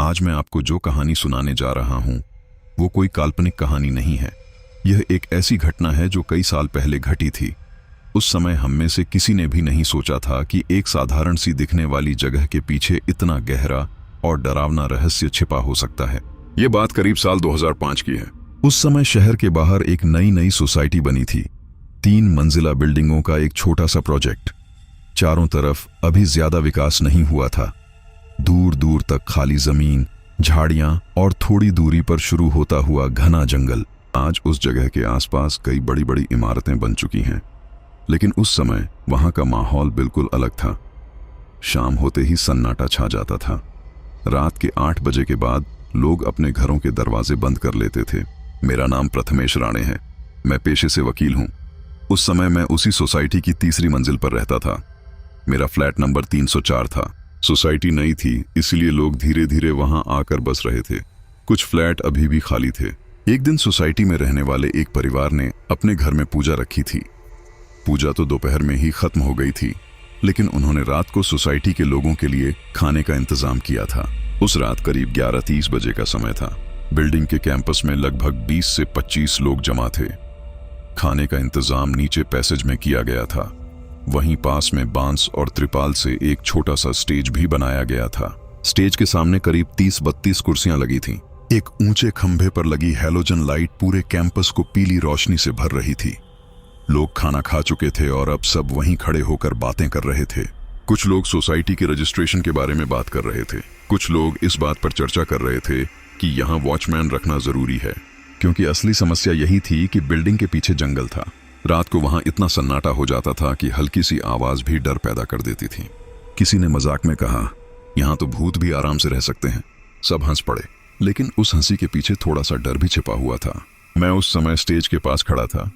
आज मैं आपको जो कहानी सुनाने जा रहा हूं वो कोई काल्पनिक कहानी नहीं है। यह एक ऐसी घटना है जो कई साल पहले घटी थी। उस समय हम में से किसी ने भी नहीं सोचा था कि एक साधारण सी दिखने वाली जगह के पीछे इतना गहरा और डरावना रहस्य छिपा हो सकता है। ये बात करीब साल 2005 की है। उस समय शहर के बाहर एक नई सोसाइटी बनी थी। 3 मंजिला बिल्डिंगों का एक छोटा सा प्रोजेक्ट। चारों तरफ अभी ज्यादा विकास नहीं हुआ था। दूर दूर तक खाली जमीन, झाड़ियां और थोड़ी दूरी पर शुरू होता हुआ घना जंगल। आज उस जगह के आसपास कई बड़ी बड़ी इमारतें बन चुकी हैं, लेकिन उस समय वहां का माहौल बिल्कुल अलग था। शाम होते ही सन्नाटा छा जाता था। रात के 8 बजे के बाद लोग अपने घरों के दरवाजे बंद कर लेते थे। मेरा नाम प्रथमेश राणे है। मैं पेशे से वकील हूं। उस समय मैं उसी सोसाइटी की 3री मंजिल पर रहता था। मेरा फ्लैट नंबर 304 था। सोसाइटी नई थी, इसलिए लोग धीरे धीरे वहां आकर बस रहे थे। कुछ फ्लैट अभी भी खाली थे। एक दिन सोसाइटी में रहने वाले एक परिवार ने अपने घर में पूजा रखी थी। पूजा तो दोपहर में ही खत्म हो गई थी, लेकिन उन्होंने रात को सोसाइटी के लोगों के लिए खाने का इंतजाम किया था। उस रात करीब 11:30 बजे का समय था। बिल्डिंग के कैंपस में लगभग 20 से 25 लोग जमा थे। खाने का इंतजाम नीचे पैसेज में किया गया था। वहीं पास में बांस और त्रिपाल से एक छोटा सा स्टेज भी बनाया गया था। स्टेज के सामने करीब 30-32 कुर्सियां लगी थीं। एक ऊंचे खंभे पर लगी हैलोजन लाइट पूरे कैंपस को पीली रोशनी से भर रही थी। लोग खाना खा चुके थे और अब सब वहीं खड़े होकर बातें कर रहे थे। कुछ लोग सोसाइटी के रजिस्ट्रेशन के बारे में बात कर रहे थे। कुछ लोग इस बात पर चर्चा कर रहे थे कि यहाँ वॉचमैन रखना जरूरी है, क्योंकि असली समस्या यही थी कि बिल्डिंग के पीछे जंगल था। रात को वहां इतना सन्नाटा हो जाता था कि हल्की सी आवाज भी डर पैदा कर देती थी। किसी ने मजाक में कहा, यहाँ तो भूत भी आराम से रह सकते हैं। सब हंस पड़े, लेकिन उस हंसी के पीछे थोड़ा सा डर भी छिपा हुआ था। मैं उस समय स्टेज के पास खड़ा था।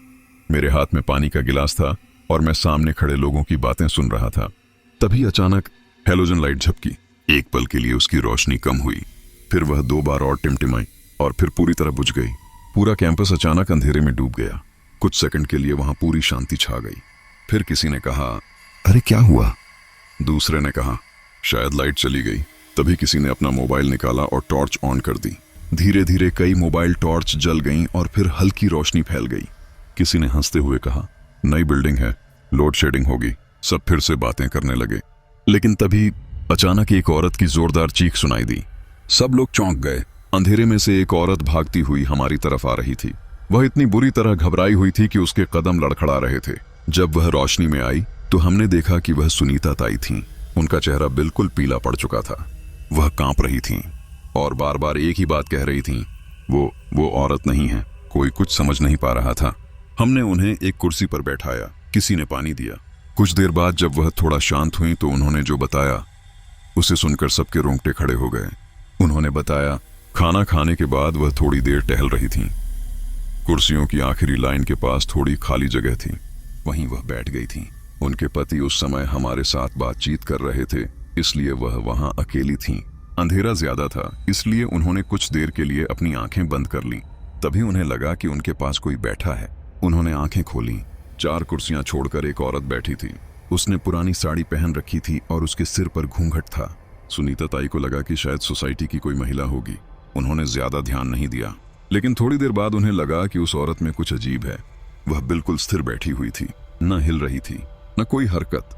मेरे हाथ में पानी का गिलास था और मैं सामने खड़े लोगों की बातें सुन रहा था। तभी अचानक हैलोजन लाइट झपकी। एक पल के लिए उसकी रोशनी कम हुई, फिर वह 2 बार और टिमटिमाई और फिर पूरी तरह बुझ गई। पूरा कैंपस अचानक अंधेरे में डूब गया। कुछ सेकंड के लिए वहां पूरी शांति छा गई। फिर किसी ने कहा, अरे क्या हुआ? दूसरे ने कहा, शायद लाइट चली गई। तभी किसी ने अपना मोबाइल निकाला और टॉर्च ऑन कर दी। धीरे धीरे कई मोबाइल टॉर्च जल गईं और फिर हल्की रोशनी फैल गई। किसी ने हंसते हुए कहा, नई बिल्डिंग है, लोड शेडिंग होगी। सब फिर से बातें करने लगे। लेकिन तभी अचानक एक औरत की जोरदार चीख सुनाई दी। सब लोग चौंक गए। अंधेरे में से एक औरत भागती हुई हमारी तरफ आ रही थी। वह इतनी बुरी तरह घबराई हुई थी कि उसके कदम लड़खड़ा रहे थे। जब वह रोशनी में आई तो हमने देखा कि वह सुनीता ताई थीं। उनका चेहरा बिल्कुल पीला पड़ चुका था। वह कांप रही थीं और बार बार एक ही बात कह रही थीं, वो औरत नहीं है। कोई कुछ समझ नहीं पा रहा था। हमने उन्हें एक कुर्सी पर बैठाया। किसी ने पानी दिया। कुछ देर बाद जब वह थोड़ा शांत हुई तो उन्होंने जो बताया उसे सुनकर सबके रोंगटे खड़े हो गए। उन्होंने बताया, खाना खाने के बाद वह थोड़ी देर टहल रही थीं। कुर्सियों की आखिरी लाइन के पास थोड़ी खाली जगह थी, वहीं वह बैठ गई थीं। उनके पति उस समय हमारे साथ बातचीत कर रहे थे, इसलिए वह वहां अकेली थीं। अंधेरा ज्यादा था, इसलिए उन्होंने कुछ देर के लिए अपनी आंखें बंद कर लीं। तभी उन्हें लगा कि उनके पास कोई बैठा है। उन्होंने आंखें खोलीं। 4 कुर्सियां छोड़कर एक औरत बैठी थी। उसने पुरानी साड़ी पहन रखी थी और उसके सिर पर घूंघट था। सुनीता ताई को लगा कि शायद सोसाइटी की कोई महिला होगी। उन्होंने ज्यादा ध्यान नहीं दिया, लेकिन थोड़ी देर बाद उन्हें लगा कि उस औरत में कुछ अजीब है। वह बिल्कुल स्थिर बैठी हुई थी, न हिल रही थी, न कोई हरकत,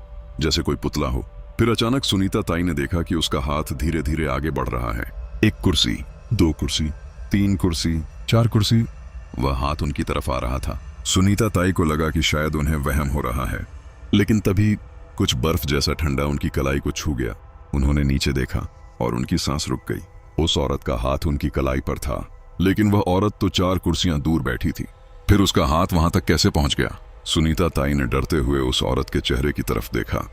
जैसे कोई पुतला हो। फिर अचानक सुनीता ताई ने देखा कि उसका हाथ धीरे धीरे आगे बढ़ रहा है। 1 कुर्सी, 2 कुर्सी, 3 कुर्सी, 4 कुर्सी, वह हाथ उनकी तरफ आ रहा था। सुनीता ताई को लगा कि शायद उन्हें वहम हो रहा है, लेकिन तभी कुछ बर्फ जैसा ठंडा उनकी कलाई को छू गया। उन्होंने नीचे देखा और उनकी सांस रुक गई। उस औरत का हाथ उनकी कलाई पर था, लेकिन वह औरत तो 4 कुर्सियां दूर बैठी थी। फिर उसका हाथ वहां तक कैसे पहुंच गया? सुनीता ताई ने डरते हुए उस औरत के चेहरे की तरफ देखा,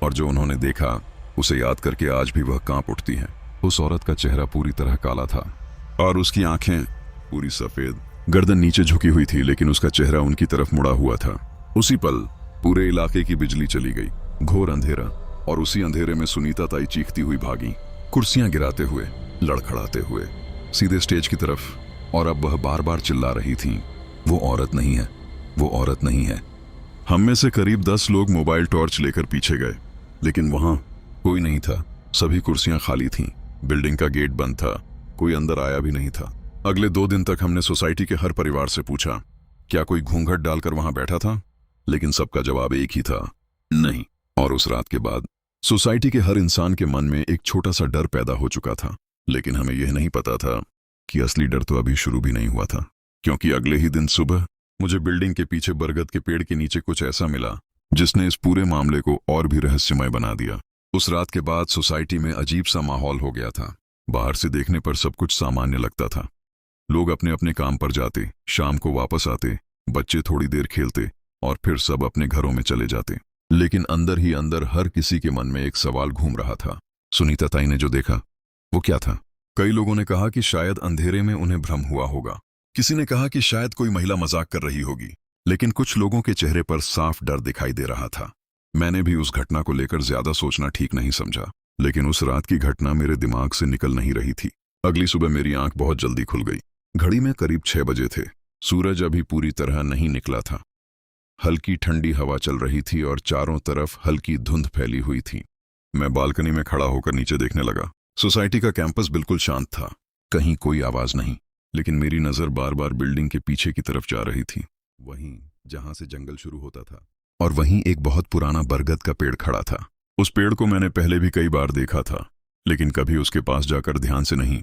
और जो उन्होंने देखा उसे याद करके आज भी वह कांप उठती हैं। उस औरत का चेहरा पूरी तरह काला था और उसकी आंखें पूरी सफेद। गर्दन नीचे झुकी हुई थी, लेकिन उसका चेहरा उनकी तरफ मुड़ा हुआ था। उसी पल पूरे इलाके की बिजली चली गई। घोर अंधेरा, और उसी अंधेरे में सुनीता ताई चीखती हुई भागी, कुर्सियां गिराते हुए, लड़खड़ाते हुए, सीधे स्टेज की तरफ। और अब वह बार बार चिल्ला रही थीं, वो औरत नहीं है, वो औरत नहीं है। हम में से करीब 10 लोग मोबाइल टॉर्च लेकर पीछे गए, लेकिन वहां कोई नहीं था। सभी कुर्सियां खाली थीं। बिल्डिंग का गेट बंद था, कोई अंदर आया भी नहीं था। अगले 2 दिन तक हमने सोसाइटी के हर परिवार से पूछा, क्या कोई घूंघट डालकर वहां बैठा था, लेकिन सबका जवाब एक ही था, नहीं। और उस रात के बाद सोसाइटी के हर इंसान के मन में एक छोटा सा डर पैदा हो चुका था। लेकिन हमें यह नहीं पता था कि असली डर तो अभी शुरू भी नहीं हुआ था, क्योंकि अगले ही दिन सुबह मुझे बिल्डिंग के पीछे बरगद के पेड़ के नीचे कुछ ऐसा मिला जिसने इस पूरे मामले को और भी रहस्यमय बना दिया। उस रात के बाद सोसाइटी में अजीब सा माहौल हो गया था। बाहर से देखने पर सब कुछ सामान्य लगता था। लोग अपने अपने काम पर जाते, शाम को वापस आते, बच्चे थोड़ी देर खेलते और फिर सब अपने घरों में चले जाते। लेकिन अंदर ही अंदर हर किसी के मन में एक सवाल घूम रहा था। सुनीता ताई ने जो देखा वो क्या था? कई लोगों ने कहा कि शायद अंधेरे में उन्हें भ्रम हुआ होगा। किसी ने कहा कि शायद कोई महिला मजाक कर रही होगी। लेकिन कुछ लोगों के चेहरे पर साफ डर दिखाई दे रहा था। मैंने भी उस घटना को लेकर ज्यादा सोचना ठीक नहीं समझा, लेकिन उस रात की घटना मेरे दिमाग से निकल नहीं रही थी। अगली सुबह मेरी आंख बहुत जल्दी खुल गई। घड़ी में करीब 6 बजे थे। सूरज अभी पूरी तरह नहीं निकला था। हल्की ठंडी हवा चल रही थी और चारों तरफ हल्की धुंध फैली हुई थी। मैं बालकनी में खड़ा होकर नीचे देखने लगा। सोसाइटी का कैंपस बिल्कुल शांत था, कहीं कोई आवाज नहीं। लेकिन मेरी नजर बार बार बिल्डिंग के पीछे की तरफ जा रही थी, वहीं जहां से जंगल शुरू होता था। और वहीं एक बहुत पुराना बरगद का पेड़ खड़ा था। उस पेड़ को मैंने पहले भी कई बार देखा था, लेकिन कभी उसके पास जाकर ध्यान से नहीं।